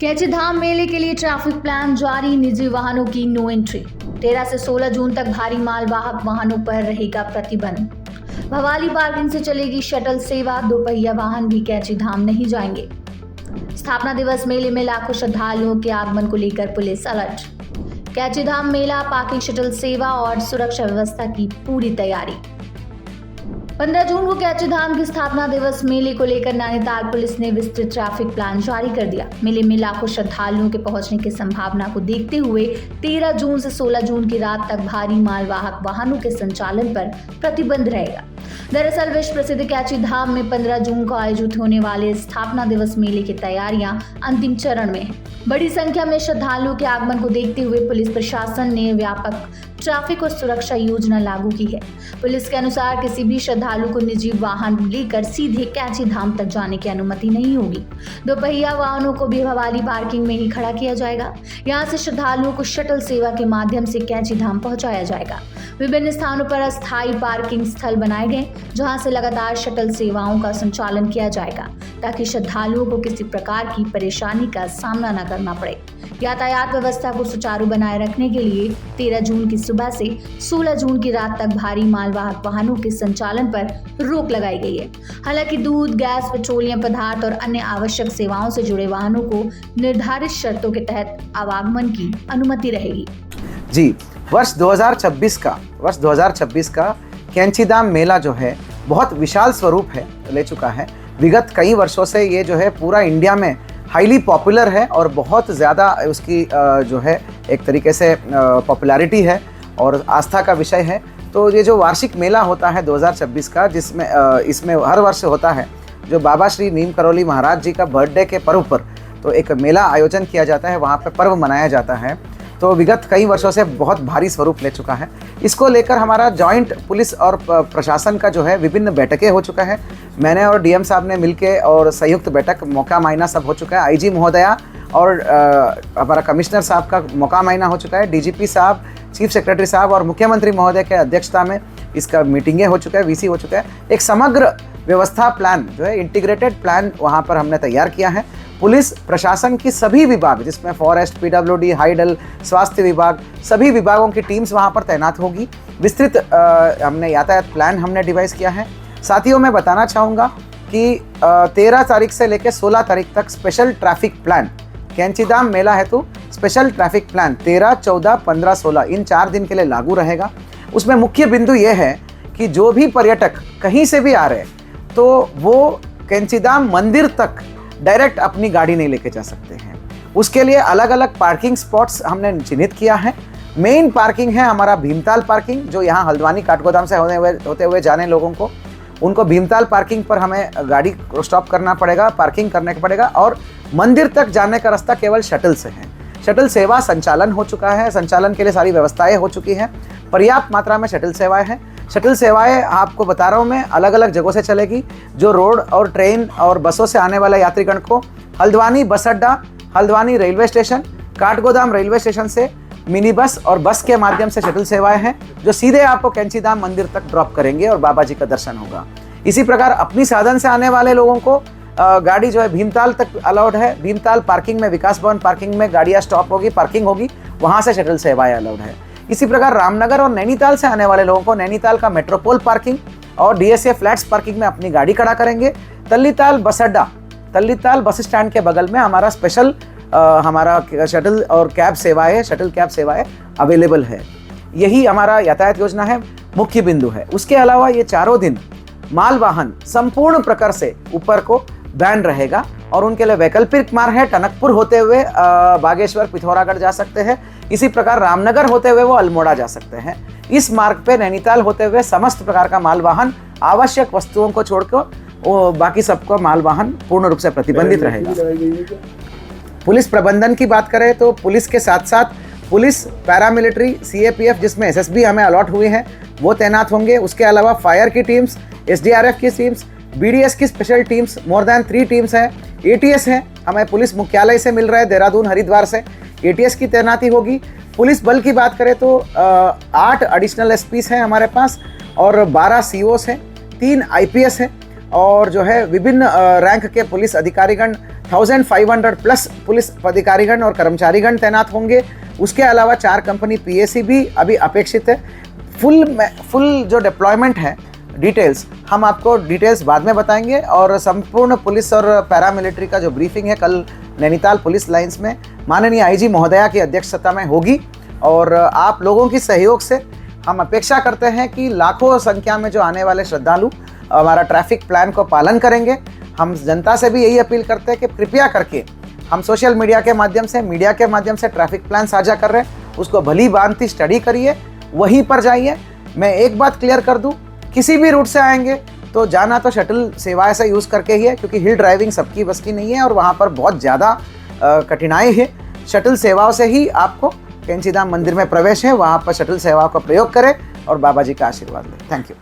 कैची धाम मेले के लिए ट्रैफिक प्लान जारी, निजी वाहनों की नो एंट्री। 13 से 16 जून तक भारी मालवाहक वाहनों पर रहेगा प्रतिबंध। भवाली पार्किंग से चलेगी शटल सेवा, दोपहिया वाहन भी कैची धाम नहीं जाएंगे। स्थापना दिवस मेले में लाखों श्रद्धालुओं के आगमन को लेकर पुलिस अलर्ट। कैची धाम मेला, पार्किंग, शटल सेवा और सुरक्षा व्यवस्था की पूरी तैयारी। 15 जून को कैची धाम की स्थापना दिवस मेले को लेकर नैनीताल पुलिस ने विस्तृत ट्रैफिक प्लान जारी कर दिया। मेले में लाखों श्रद्धालुओं के पहुंचने की संभावना को देखते हुए 13 जून से 16 जून की रात तक भारी मालवाहक वाहनों के संचालन पर प्रतिबंध रहेगा। दरअसल विश्व प्रसिद्ध कैची धाम में 15 जून को आयोजित होने वाले स्थापना दिवस मेले की तैयारियां अंतिम चरण में हैं। बड़ी संख्या में श्रद्धालुओं के आगमन को देखते हुए पुलिस प्रशासन ने व्यापक ट्रैफिक और सुरक्षा योजना लागू की है। पुलिस के अनुसार किसी भी श्रद्धालु को निजी वाहन लेकर सीधे कैची धाम तक जाने की अनुमति नहीं होगी। दोपहिया वाहनों को भी भवाली पार्किंग में ही खड़ा किया जाएगा। यहाँ से श्रद्धालुओं को शटल सेवा के माध्यम से कैची धाम पहुंचाया जाएगा। विभिन्न स्थानों पर अस्थायी पार्किंग स्थल बनाए गए, जहां से लगातार शटल सेवाओं का संचालन किया जाएगा, ताकि श्रद्धालुओं को किसी प्रकार की परेशानी का सामना न करना पड़े। यातायात व्यवस्था को सुचारू बनाए रखने के लिए 13 जून की सुबह से 16 जून की रात तक भारी मालवाहक वाहनों के संचालन पर रोक लगाई गई है। हालांकि दूध, गैस, पेट्रोलियम पदार्थ और अन्य आवश्यक सेवाओं से जुड़े वाहनों को निर्धारित शर्तों के तहत आवागमन की अनुमति रहेगी। जी, वर्ष 2026 का कैची धाम मेला जो है बहुत विशाल स्वरूप ले चुका है। विगत कई वर्षों से ये जो है पूरा इंडिया में हाईली पॉपुलर है और बहुत ज़्यादा उसकी जो है एक तरीके से पॉपुलैरिटी है और आस्था का विषय है। तो ये जो वार्षिक मेला होता है 2026 का, जिसमें इसमें हर वर्ष होता है, जो बाबा श्री नीम करौली महाराज जी का बर्थडे के पर्व पर तो एक मेला आयोजन किया जाता है, वहाँ पर पर्व मनाया जाता है। तो विगत कई वर्षों से बहुत भारी स्वरूप ले चुका है। इसको लेकर हमारा जॉइंट पुलिस और प्रशासन का जो है विभिन्न बैठकें हो चुका है। मैंने और डीएम साहब ने मिलके और संयुक्त बैठक मौका मायना सब हो चुका है। आईजी महोदया और हमारा कमिश्नर साहब का मौका मायना हो चुका है। डीजीपी साहब, चीफ सेक्रेटरी साहब और मुख्यमंत्री महोदय के अध्यक्षता में इसका मीटिंगें हो चुका है, वीसी हो चुका है। एक समग्र व्यवस्था प्लान जो है, इंटीग्रेटेड प्लान वहाँ पर हमने तैयार किया है। पुलिस प्रशासन की सभी विभाग, जिसमें फॉरेस्ट, पीडब्ल्यूडी, हाइडल, स्वास्थ्य विभाग, सभी विभागों की टीम्स वहाँ पर तैनात होगी। विस्तृत हमने यातायात प्लान हमने डिवाइस किया है। साथियों, मैं बताना चाहूँगा कि 13 तारीख से लेकर 16 तारीख तक special traffic plan Kainchi Dham मेला हेतु स्पेशल ट्रैफिक प्लान 13, 14, 15, 16 इन 4 दिन के लिए लागू रहेगा। उसमें मुख्य बिंदु ये है कि जो भी पर्यटक कहीं से भी आ रहे हैं तो वो कैची धाम मंदिर तक डायरेक्ट अपनी गाड़ी नहीं लेके जा सकते हैं। उसके लिए अलग अलग पार्किंग स्पॉट्स हमने चिन्हित किया है। मेन पार्किंग है हमारा भीमताल पार्किंग, जो यहाँ हल्द्वानी काठगोदाम से होते हुए जाने लोगों को, उनको भीमताल पार्किंग पर हमें गाड़ी स्टॉप करना पड़ेगा, पार्किंग करने का पड़ेगा। और मंदिर तक जाने का रास्ता केवल शटल से है। शटल सेवा संचालन हो चुका है, संचालन के लिए सारी व्यवस्थाएं हो चुकी हैं। पर्याप्त मात्रा में शटल सेवाएं हैं। शटल सेवाएं आपको बता रहा हूँ मैं, अलग अलग जगहों से चलेगी। जो रोड और ट्रेन और बसों से आने वाले यात्रीगण को हल्द्वानी बस अड्डा, Haldwani railway station, Kathgodam railway station से मिनी बस और बस के माध्यम से शटल सेवाएं हैं, जो सीधे आपको कैची धाम मंदिर तक ड्रॉप करेंगे और बाबा जी का दर्शन होगा। इसी प्रकार अपनी साधन से आने वाले लोगों को गाड़ी जो है भीमताल तक अलाउड है। भीमताल पार्किंग में, विकास भवन पार्किंग में गाड़ियाँ स्टॉप होगी, पार्किंग होगी, वहाँ से शटल सेवाएं अलाउड है। इसी प्रकार रामनगर और नैनीताल से आने वाले लोगों को नैनीताल का मेट्रोपोल पार्किंग और डीएसए फ्लैट्स पार्किंग में अपनी गाड़ी खड़ा करेंगे। तल्लीताल बस अड्डा, तल्लीताल बस स्टैंड के बगल में हमारा स्पेशल हमारा शटल और कैब सेवाएं, शटल कैब सेवाएं अवेलेबल है। यही हमारा यातायात योजना है, मुख्य बिंदु है। उसके अलावा ये 4 दिन माल वाहन संपूर्ण प्रकार से ऊपर को बैन रहेगा और उनके लिए वैकल्पिक मार्ग है। टनकपुर होते हुए बागेश्वर, पिथौरागढ़ जा सकते हैं। इसी प्रकार रामनगर होते हुए वो अल्मोड़ा जा सकते हैं। इस मार्ग पे नैनीताल होते हुए समस्त प्रकार का माल वाहन, आवश्यक वस्तुओं को छोड़कर बाकी सबको माल वाहन पूर्ण रूप से प्रतिबंधित रहेगा। पुलिस प्रबंधन की बात करें तो पुलिस के साथ साथ पुलिस, पैरामिलिट्री, सीएपीएफ जिसमें एसएसबी हमें अलॉट हुए हैं वो तैनात होंगे। उसके अलावा फायर की टीम्स, एसडीआरएफ की टीम्स, बीडीएस की special teams, more than 3 teams हैं। एटीएस है, हमें पुलिस मुख्यालय से मिल रहा है, देहरादून, हरिद्वार से एटीएस की तैनाती होगी। पुलिस बल की बात करें तो 8 एडिशनल एसपीस हैं हमारे पास और 12 सीओस हैं, 3 आईपीएस हैं और जो है विभिन्न रैंक के पुलिस अधिकारीगण 1500 प्लस पुलिस अधिकारीगण और कर्मचारीगण तैनात होंगे। उसके अलावा 4 कंपनी पीएसी भी अभी अपेक्षित है। फुल जो डिप्लॉयमेंट है, डिटेल्स हम आपको डिटेल्स बाद में बताएंगे। और संपूर्ण पुलिस और पैरामिलिट्री का जो ब्रीफिंग है कल नैनीताल पुलिस लाइंस में माननीय आईजी महोदया की अध्यक्षता में होगी। और आप लोगों की सहयोग से हम अपेक्षा करते हैं कि लाखों संख्या में जो आने वाले श्रद्धालु हमारा ट्रैफिक प्लान को पालन करेंगे। हम जनता से भी यही अपील करते हैं कि कृपया करके हम सोशल मीडिया के माध्यम से ट्रैफिक प्लान साझा कर रहे हैं, उसको भली भांति स्टडी करिए, वहीं पर जाइए। मैं एक बात क्लियर कर दूं, किसी भी रूट से आएंगे तो जाना तो शटल सेवाएं से यूज़ करके ही है, क्योंकि हिल ड्राइविंग सबकी बस की नहीं है और वहाँ पर बहुत ज़्यादा कठिनाई है। शटल सेवाओं से ही आपको कैंची धाम मंदिर में प्रवेश है, वहाँ पर शटल सेवाओं का प्रयोग करें और बाबा जी का आशीर्वाद लें। Thank you.